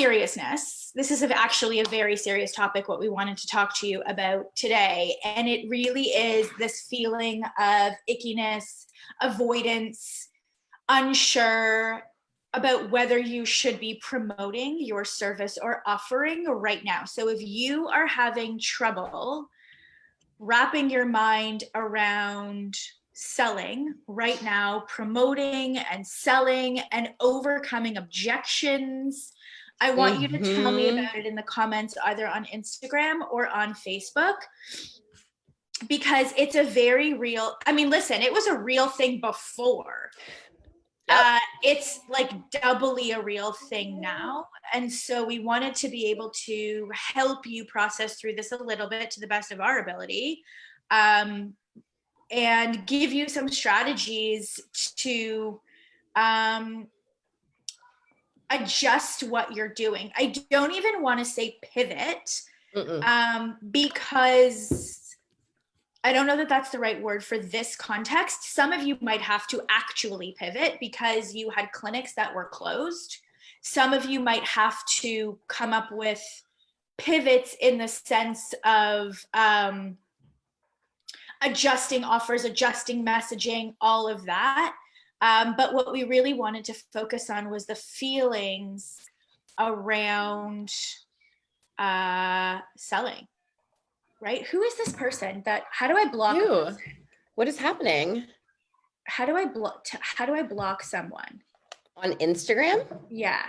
seriousness, this is actually a very serious topic, what we wanted to talk to you about today. And it really is this feeling of ickiness, avoidance, unsure about whether you should be promoting your service or offering right now. So if you are having trouble wrapping your mind around selling right now, promoting and selling and overcoming objections, I want you to tell me about it in the comments, either on Instagram or on Facebook, because it's a very real, I mean, listen, it was a real thing before. Yep. It's like doubly a real thing now. And so we wanted to be able to help you process through this a little bit to the best of our ability, and give you some strategies to adjust what you're doing. I don't even want to say pivot, because I don't know that that's the right word for this context. Some of you might have to actually pivot because you had clinics that were closed. Some of you might have to come up with pivots in the sense of adjusting offers, adjusting messaging, all of that. But what we really wanted to focus on was the feelings around selling. Right? Who is this person that, how do I block you? What is happening? How do I block someone? On Instagram? Yeah.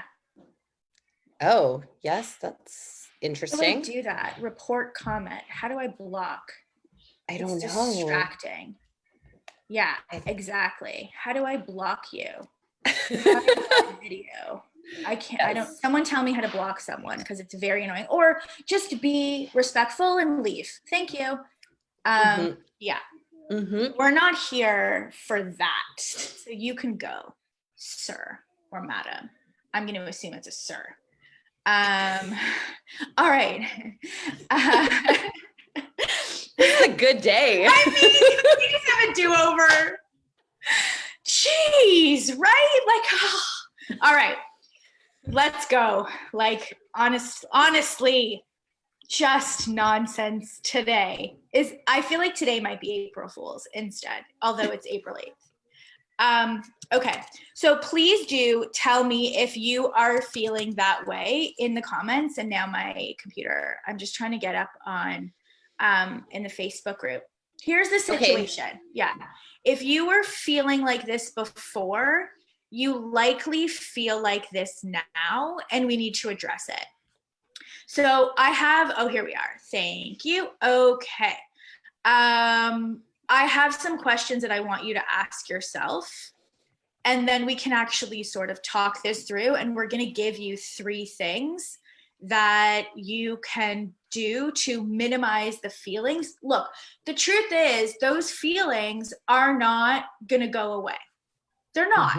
Oh, yes, that's interesting. How do I do that? Report comment. How do I block? I don't know. Distracting. Yeah, exactly. How do I block you? How do I block video? I can't, yes. I don't, someone tell me how to block someone, because it's very annoying. Or just be respectful and leave. Thank you. Yeah. We're not here for that. So you can go, sir or madam. I'm going to assume it's a sir. All right. It's a good day. I mean, we just have a do-over. Jeez, right? Like, oh. All right. Let's go. Like, honestly, just nonsense today. I feel like today might be April Fool's instead, although it's April 8th. Okay, so please do tell me if you are feeling that way in the comments. And now my computer, I'm just trying to get up on in the Facebook group. Here's the situation. Okay. Yeah. If you were feeling like this before, you likely feel like this now, and we need to address it. So I have, oh, here we are. Thank you. Okay. I have some questions that I want you to ask yourself, and then we can actually sort of talk this through, and we're going to give you 3 things that you can do to minimize the feelings. Look, the truth is those feelings are not going to go away. They're not.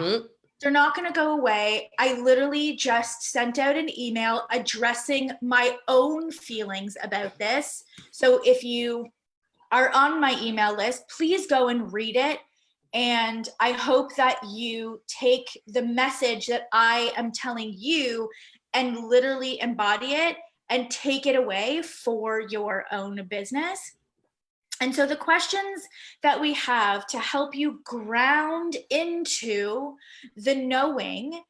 They're not going to go away. I literally just sent out an email addressing my own feelings about this. So if you are on my email list, please go and read it. And I hope that you take the message that I am telling you and literally embody it and take it away for your own business. And so the questions that we have to help you ground into the knowing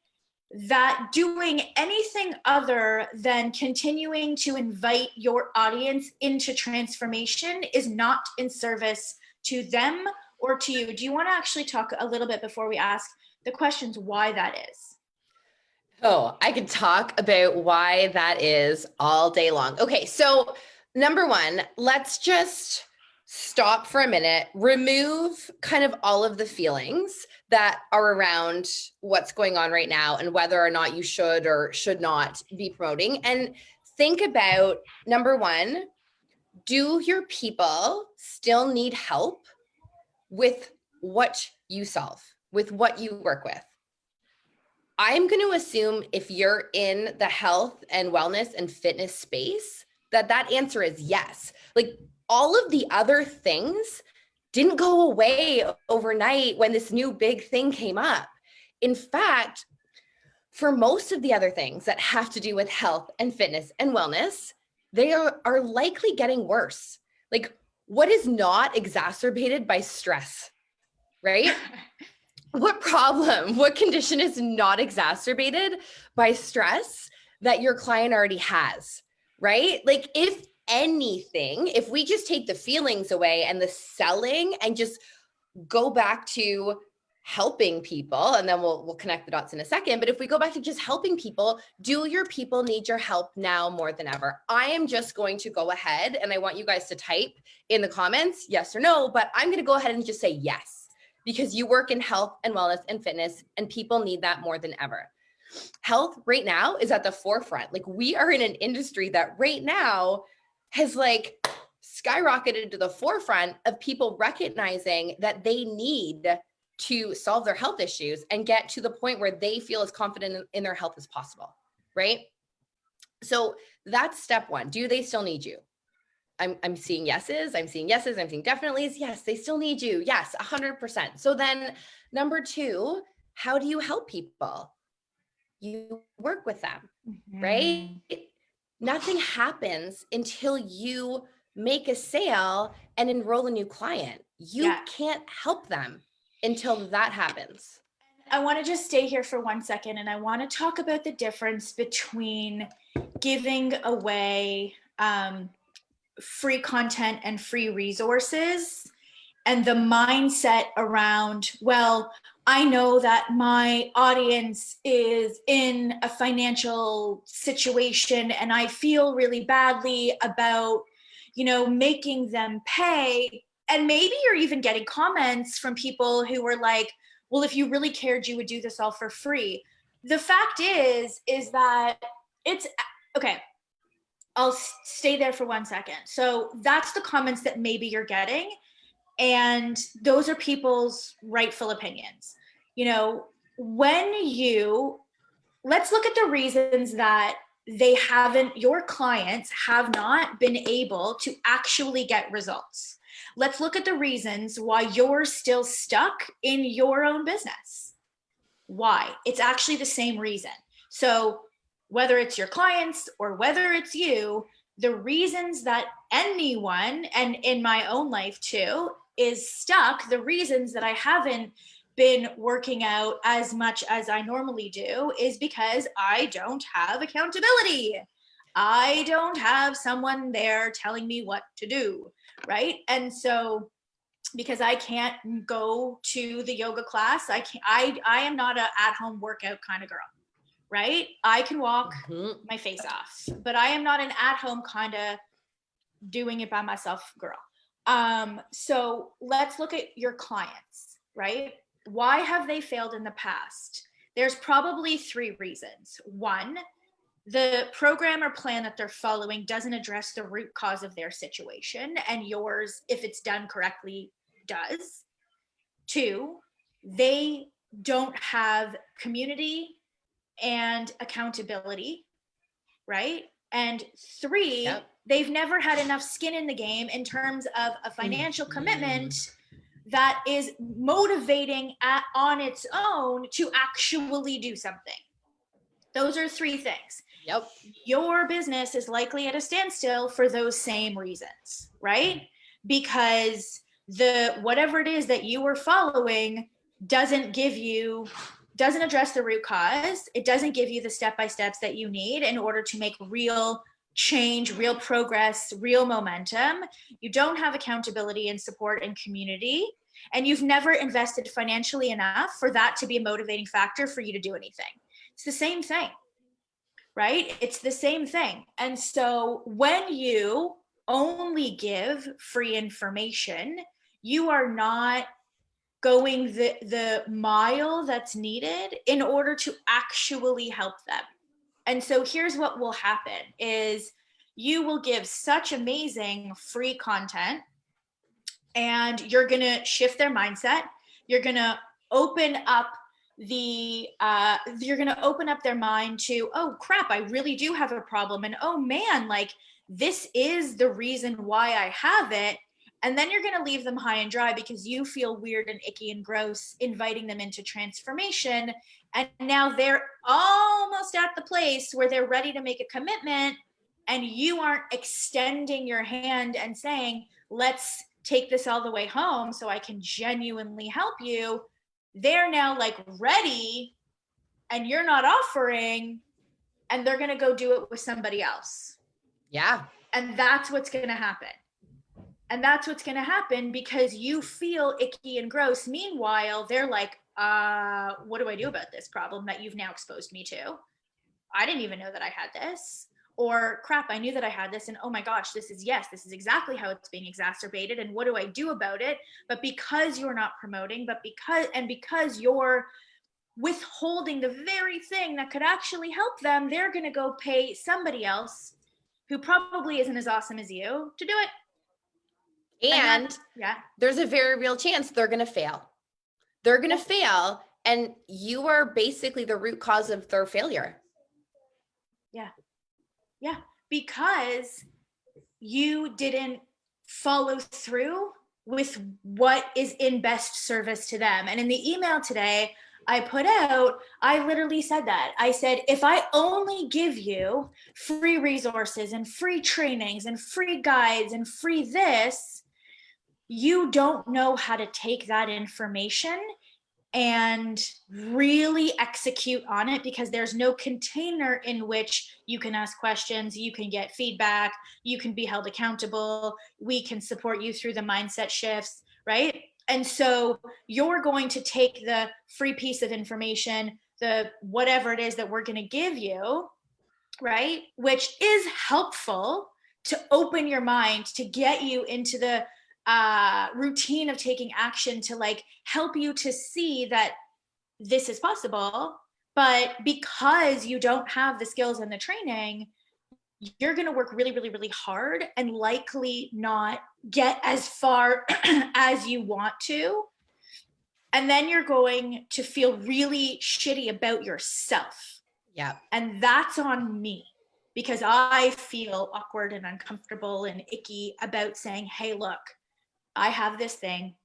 that doing anything other than continuing to invite your audience into transformation is not in service to them or to you. Do you want to actually talk a little bit before we ask the questions why that is? Oh, I could talk about why that is all day long. Okay, so number 1, let's just stop for a minute, remove kind of all of the feelings that are around what's going on right now and whether or not you should or should not be promoting, and think about, number 1, do your people still need help with what you solve, with what you work with? I'm going to assume if you're in the health and wellness and fitness space, that answer is yes. Like, all of the other things didn't go away overnight when this new big thing came up. In fact, for most of the other things that have to do with health and fitness and wellness, they are likely getting worse. Like, what is not exacerbated by stress, right? What problem, what condition is not exacerbated by stress that your client already has, right? Like, if anything, if we just take the feelings away and the selling and just go back to helping people, and then we'll connect the dots in a second, but if we go back to just helping people, do your people need your help now more than ever? I am just going to go ahead, and I want you guys to type in the comments yes or no, but I'm going to go ahead and just say yes, because you work in health and wellness and fitness, and people need that more than ever. Health right now is at the forefront. Like, we are in an industry that right now has like skyrocketed to the forefront of people recognizing that they need to solve their health issues and get to the point where they feel as confident in their health as possible, right? So that's step one. Do they still need you? I'm seeing yeses. I'm seeing yeses. I'm seeing definitelys. Yes, they still need you. Yes, 100%. So then number two, how do you help people? You work with them, right? Nothing happens until you make a sale and enroll a new client. You can't help them until that happens. I want to just stay here for 1 second, and I want to talk about the difference between giving away free content and free resources and the mindset around, well, I know that my audience is in a financial situation and I feel really badly about, making them pay. And maybe you're even getting comments from people who were like, well, if you really cared, you would do this all for free. The fact is that it's okay. I'll stay there for 1 second. So that's the comments that maybe you're getting. And those are people's rightful opinions. Let's look at the reasons that your clients have not been able to actually get results. Let's look at the reasons why you're still stuck in your own business. Why? It's actually the same reason. So whether it's your clients or whether it's you, the reasons that anyone, and in my own life too, is stuck, the reasons that I haven't been working out as much as I normally do is because I don't have accountability. I don't have someone there telling me what to do, right? And so because I can't go to the yoga class, I am not an at-home workout kind of girl, right? I can walk my face off, but I am not an at-home kind of doing it by myself girl. So let's look at your clients, right? Why have they failed in the past? There's probably 3 reasons. 1, the program or plan that they're following doesn't address the root cause of their situation, and yours, if it's done correctly, does. 2, they don't have community and accountability, right? And 3, they've never had enough skin in the game in terms of a financial commitment that is motivating on its own to actually do something. Those are 3 things. Yep. Your business is likely at a standstill for those same reasons, right? Because whatever it is that you were following doesn't address the root cause. It doesn't give you the step-by-steps that you need in order to make real change, real progress, real momentum. You don't have accountability and support and community, and you've never invested financially enough for that to be a motivating factor for you to do anything. It's the same thing, right? It's the same thing. And so when you only give free information, you are not going the mile that's needed in order to actually help them. And so here's what will happen is you will give such amazing free content and you're going to shift their mindset. You're going to open up their mind to, oh crap, I really do have a problem. And oh man, like this is the reason why I have it. And then you're going to leave them high and dry because you feel weird and icky and gross inviting them into transformation. And now they're almost at the place where they're ready to make a commitment, and you aren't extending your hand and saying, let's take this all the way home so I can genuinely help you. They're now like ready, and you're not offering, and they're going to go do it with somebody else. Yeah. And that's what's going to happen. And that's what's going to happen because you feel icky and gross. Meanwhile, they're like, what do I do about this problem that you've now exposed me to? I didn't even know that I had this. Or crap, I knew that I had this. And oh my gosh, this is exactly how it's being exacerbated. And what do I do about it? But because you're not promoting, because you're withholding the very thing that could actually help them, they're going to go pay somebody else who probably isn't as awesome as you to do it. And there's a very real chance they're going to fail. They're going to fail, and you are basically the root cause of their failure. Yeah, because you didn't follow through with what is in best service to them. And in the email today I put out, I literally said that. I said, if I only give you free resources and free trainings and free guides and free this, you don't know how to take that information and really execute on it, because there's no container in which you can ask questions, you can get feedback, you can be held accountable, we can support you through the mindset shifts, right? And so you're going to take the free piece of information, the whatever it is that we're going to give you, right? Which is helpful to open your mind, to get you into the routine of taking action, to like help you to see that this is possible. But because you don't have the skills and the training, you're going to work really, really, really hard and likely not get as far as you want to. And then you're going to feel really shitty about yourself. Yeah. And that's on me, because I feel awkward and uncomfortable and icky about saying, hey, look, I have this thing,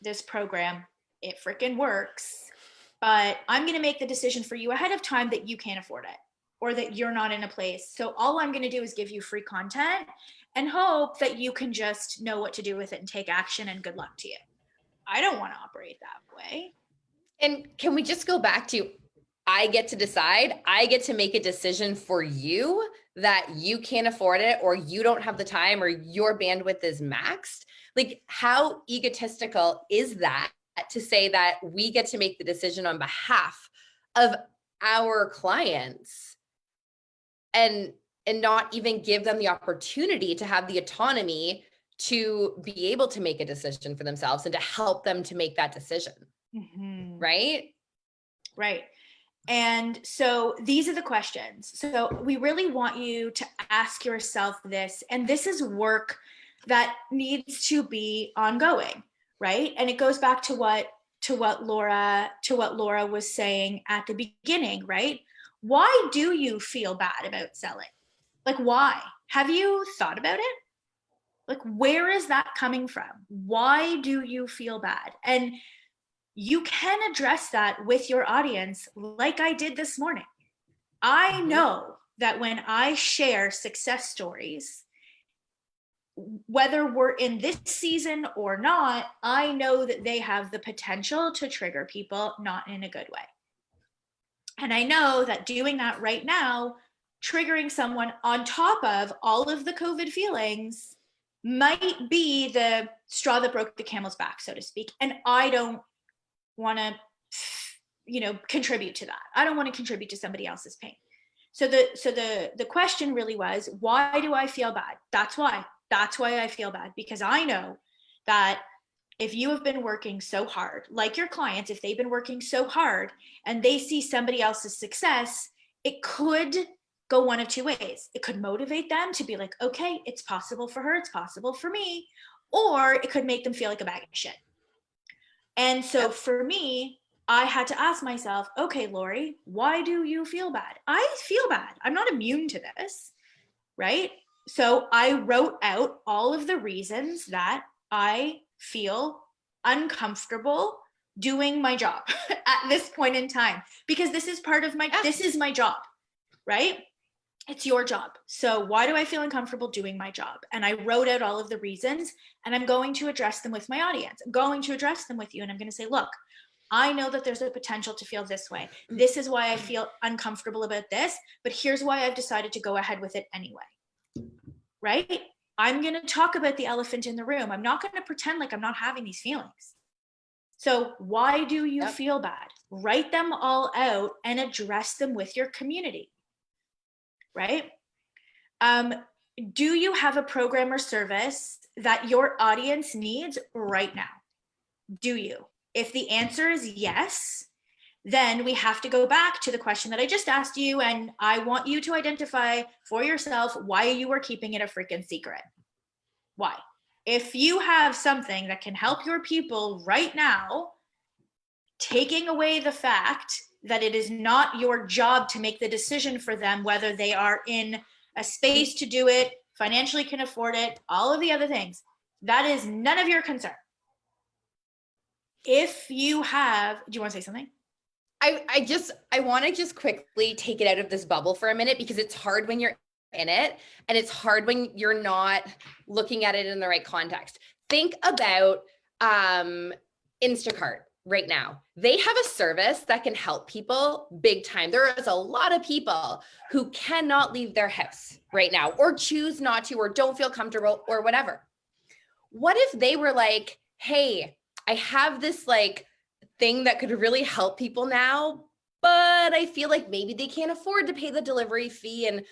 this program, it freaking works, but I'm going to make the decision for you ahead of time that you can't afford it, or that you're not in a place. So all I'm going to do is give you free content and hope that you can just know what to do with it and take action, and good luck to you. I don't want to operate that way. And can we just go back to, I get to decide, I get to make a decision for you that you can't afford it, or you don't have the time, or your bandwidth is maxed? Like, how egotistical is that to say that we get to make the decision on behalf of our clients and not even give them the opportunity to have the autonomy to be able to make a decision for themselves and to help them to make that decision. Mm-hmm. Right? Right. And so these are the questions. So we really want you to ask yourself this, and this is work that needs to be ongoing, right? And it goes back to what Laura was saying at the beginning, right? Why do you feel bad about selling? Like, why? Have you thought about it? Like, where is that coming from? Why do you feel bad? And you can address that with your audience, like I did this morning. I know that when I share success stories, whether we're in this season or not, I know that they have the potential to trigger people, not in a good way. And I know that doing that right now, triggering someone on top of all of the COVID feelings, might be the straw that broke the camel's back, so to speak. And I don't want to, contribute to that. I don't want to contribute to somebody else's pain. So the question really was, why do I feel bad? That's why I feel bad, because I know that if you have been working so hard, like your clients, if they've been working so hard and they see somebody else's success, it could go one of two ways. It could motivate them to be like, okay, it's possible for her, it's possible for me, or it could make them feel like a bag of shit. And so for me, I had to ask myself, okay, Lori, why do you feel bad? I feel bad. I'm not immune to this, right? So I wrote out all of the reasons that I feel uncomfortable doing my job at this point in time, because this is part of this is my job, right? It's your job. So why do I feel uncomfortable doing my job? And I wrote out all of the reasons, and I'm going to address them with my audience. I'm going to address them with you. And I'm going to say, look, I know that there's a potential to feel this way. This is why I feel uncomfortable about this, but here's why I've decided to go ahead with it anyway. Right? I'm going to talk about the elephant in the room. I'm not going to pretend like I'm not having these feelings. So why do you feel bad? Write them all out and address them with your community. Right? Do you have a program or service that your audience needs right now? Do you? If the answer is yes, then we have to go back to the question that I just asked you, and I want you to identify for yourself why you are keeping it a freaking secret. Why? If you have something that can help your people right now, taking away the fact that it is not your job to make the decision for them, whether they are in a space to do it, financially can afford it, all of the other things, that is none of your concern. If you have, do you want to say something? I want to just quickly take it out of this bubble for a minute, because it's hard when you're in it, and it's hard when you're not looking at it in the right context. Think about Instacart right now. They have a service that can help people big time. There is a lot of people who cannot leave their house right now, or choose not to, or don't feel comfortable, or whatever. What if they were like, hey, I have this like thing that could really help people now, but I feel like maybe they can't afford to pay the delivery fee, and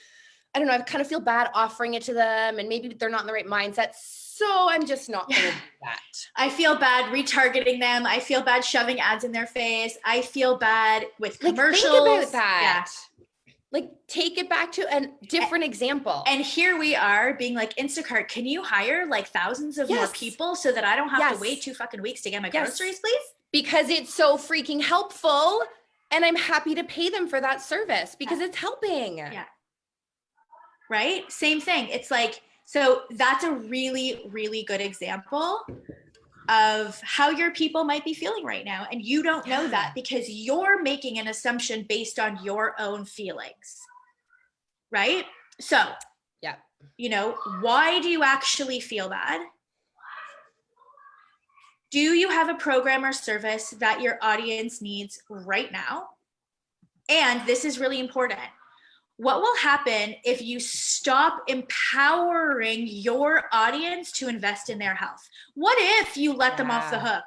I don't know, I kind of feel bad offering it to them, and maybe they're not in the right mindset, so I'm just not going to do that. I feel bad retargeting them. I feel bad shoving ads in their face. I feel bad with commercials. Like, think about that. Yeah. Like, take it back to a different example. And here we are being like, Instacart, can you hire like thousands of more people so that I don't have to wait 2 fucking weeks to get my groceries, please? Because it's so freaking helpful, and I'm happy to pay them for that service because it's helping. Yeah. Right? Same thing. It's like, so that's a really, really good example of how your people might be feeling right now. And you don't know that because you're making an assumption based on your own feelings. Right? So, you know, why do you actually feel bad? Do you have a program or service that your audience needs right now? And this is really important. What will happen if you stop empowering your audience to invest in their health? What if you let them off the hook?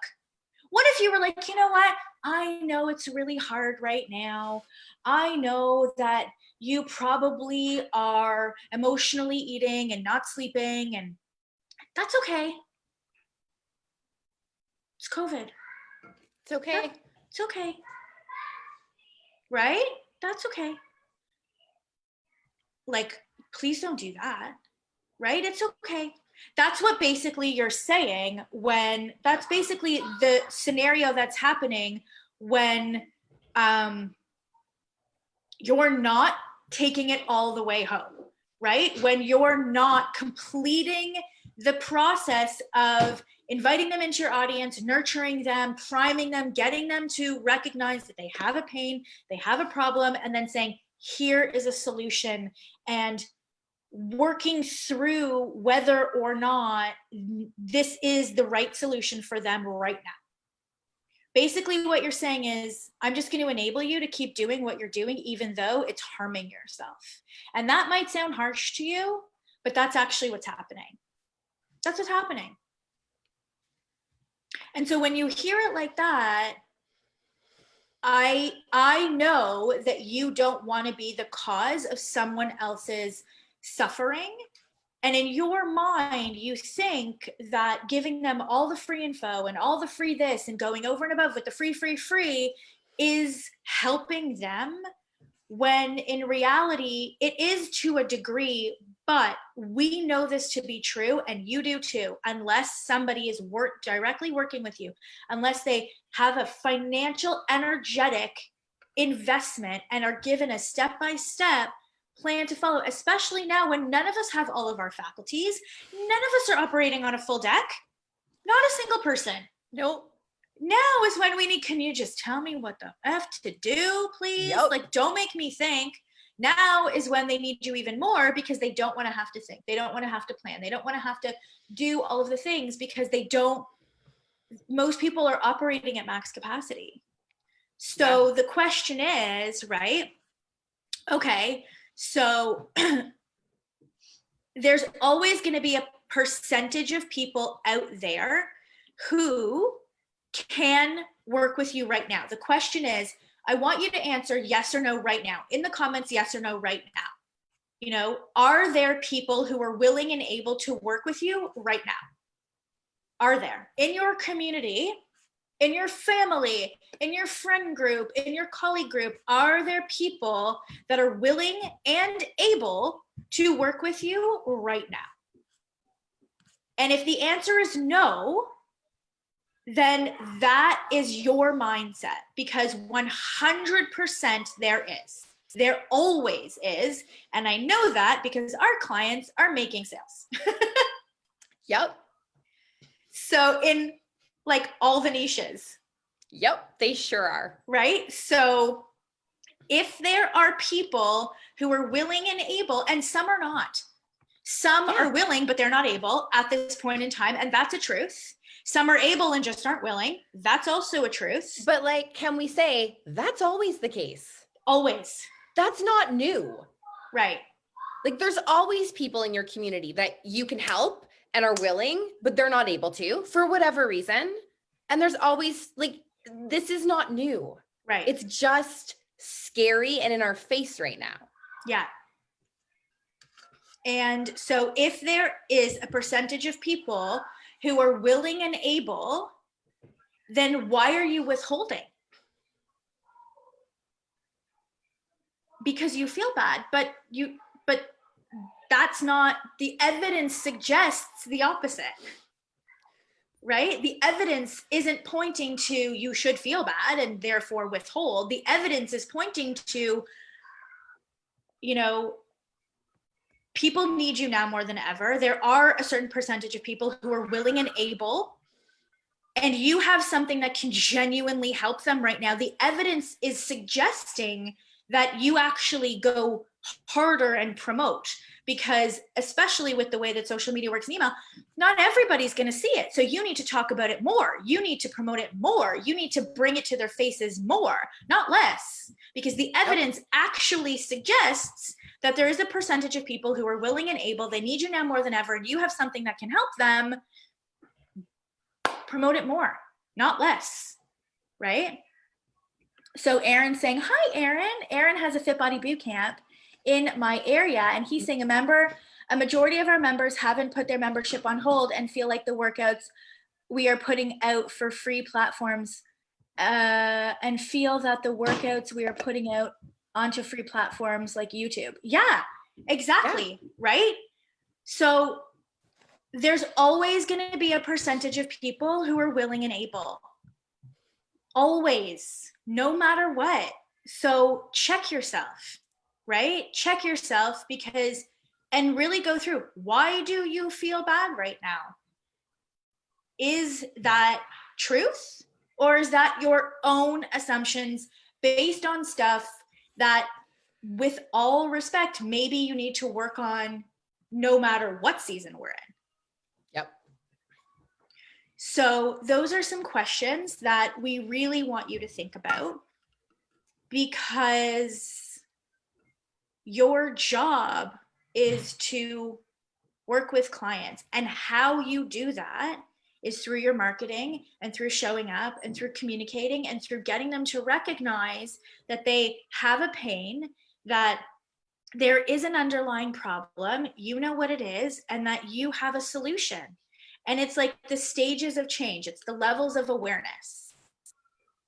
What if you were like, you know what? I know it's really hard right now. I know that you probably are emotionally eating and not sleeping, and that's okay. It's COVID. It's okay. It's okay. Right? That's okay. Like, please don't do that. Right? It's okay. That's what basically you're saying when that's basically the scenario that's happening when you're not taking it all the way home, right? When you're not completing the process of inviting them into your audience, nurturing them, priming them, getting them to recognize that they have a pain, they have a problem, and then saying, here is a solution, and working through whether or not this is the right solution for them right now. Basically, what you're saying is, I'm just going to enable you to keep doing what you're doing, even though it's harming yourself. And that might sound harsh to you, but that's actually what's happening. That's what's happening. And so when you hear it like that, I know that you don't want to be the cause of someone else's suffering. And in your mind, you think that giving them all the free info and all the free this and going over and above with the free is helping them, when in reality, it is to a degree, but we know this to be true, and you do too, unless somebody is directly working with you, unless they have a financial, energetic investment and are given a step-by-step plan to follow, especially now when none of us have all of our faculties, none of us are operating on a full deck, Not a single person. Nope. Now is when we need, can you just tell me what the F to do, please? Yep. Like, don't make me think. Now is when they need you even more because they don't want to have to think. They don't want to have to plan. They don't want to have to do all of the things because most people are operating at max capacity. So the question is, right? Okay, so there's always going to be a percentage of people out there who can work with you right now. The question is, I want you to answer yes or no right now. In the comments, yes or no right now. You know, are there people who are willing and able to work with you right now? Are there in your community, in your family, in your friend group, in your colleague group, are there people that are willing and able to work with you right now? And if the answer is no, then that is your mindset, because 100% there is. There always is. And I know that because our clients are making sales. Yep. So in like all the niches. Yep, they sure are. Right? So if there are people who are willing and able, and some are not, some are willing, but they're not able at this point in time. And that's a truth. Some are able and just aren't willing. That's also a truth. But like, can we say that's always the case? Always. That's not new. Right. Like, there's always people in your community that you can help and are willing, but they're not able to for whatever reason. And there's always, like, this is not new. Right. It's just scary and in our face right now. Yeah. And so if there is a percentage of people who are willing and able, then why are you withholding? Because you feel bad, but that's not, the evidence suggests the opposite, right? The evidence isn't pointing to you should feel bad and therefore withhold. The evidence is pointing to, you know, people need you now more than ever. There are a certain percentage of people who are willing and able, and you have something that can genuinely help them right now. The evidence is suggesting that you actually go harder and promote, because especially with the way that social media works in email, not everybody's going to see it. So you need to talk about it more. You need to promote it more. You need to bring it to their faces more, not less, because the evidence actually suggests that there is a percentage of people who are willing and able. They need you now more than ever, and you have something that can help them. Promote it more, not less, right? So Aaron's saying, hi, Aaron. Aaron has a Fit Body Bootcamp in my area, and he's saying a majority of our members haven't put their membership on hold and feel like the workouts we are putting out for free platforms and feel that the workouts we are putting out onto free platforms like YouTube. Yeah, exactly. Yeah. Right? So there's always going to be a percentage of people who are willing and able. Always, no matter what. So check yourself, right? Check yourself, because, and really go through, why do you feel bad right now? Is that truth, or is that your own assumptions based on stuff that, with all respect, maybe you need to work on no matter what season we're in? Yep. So those are some questions that we really want you to think about, because your job is to work with clients, and how you do that is through your marketing and through showing up and through communicating and through getting them to recognize that they have a pain, that there is an underlying problem, you know what it is, and that you have a solution. And it's like the stages of change. It's the levels of awareness,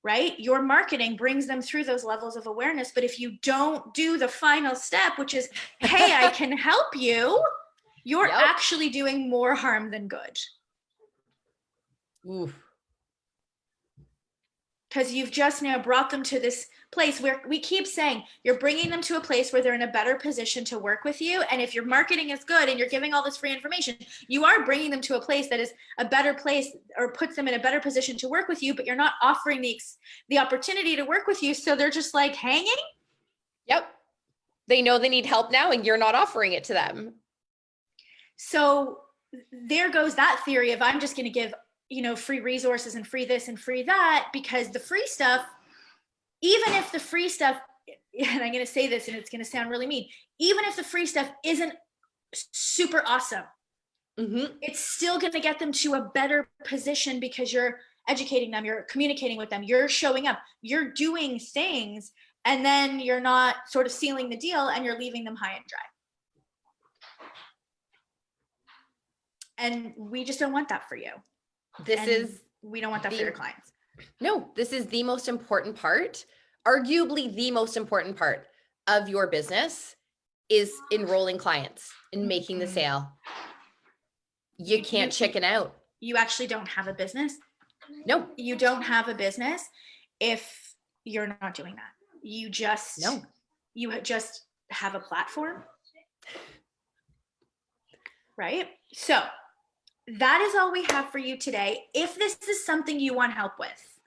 right? Your marketing brings them through those levels of awareness. But if you don't do the final step, which is, hey, I can help you, you're actually doing more harm than good. Oof. because you've just now brought them to this place where we keep saying you're bringing them to a place where they're in a better position to work with you. And if your marketing is good and you're giving all this free information, you are bringing them to a place that is a better place or puts them in a better position to work with you, but you're not offering the opportunity to work with you. So they're just like hanging. Yep. They know they need help now and you're not offering it to them. So there goes that theory of I'm just going to give, free resources and free this and free that, because the free stuff, even if the free stuff, and I'm going to say this and it's going to sound really mean, even if the free stuff isn't super awesome, it's still going to get them to a better position because you're educating them, you're communicating with them, you're showing up, you're doing things, and then you're not sort of sealing the deal and you're leaving them high and dry. And we just don't want that for you. We don't want that for your clients. No, this is the most important part, arguably the most important part of your business is enrolling clients and making the sale. You can't chicken out. You actually don't have a business. No. You don't have a business if you're not doing that. You just have a platform. Right? So that is all we have for you today. If this is something you want help with,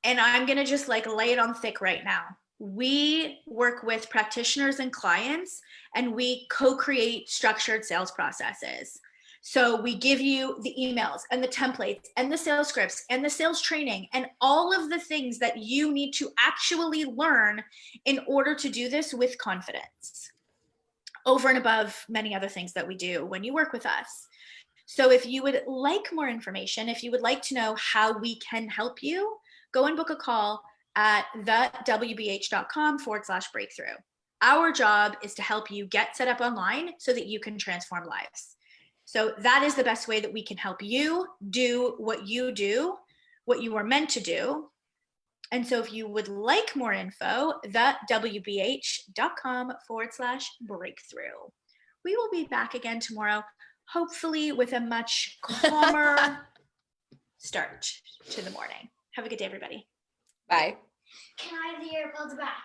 and I'm going to just like lay it on thick right now. We work with practitioners and clients and we co-create structured sales processes. So we give you the emails and the templates and the sales scripts and the sales training and all of the things that you need to actually learn in order to do this with confidence, over and above many other things that we do when you work with us. So if you would like more information, if you would like to know how we can help you, go and book a call at thewbh.com/breakthrough. Our job is to help you get set up online so that you can transform lives. So that is the best way that we can help you do, what you are meant to do. And so if you would like more info, thewbh.com/breakthrough. We will be back again tomorrow, hopefully with a much calmer start to the morning. Have a good day, everybody. Bye. Can I have the AirPods back?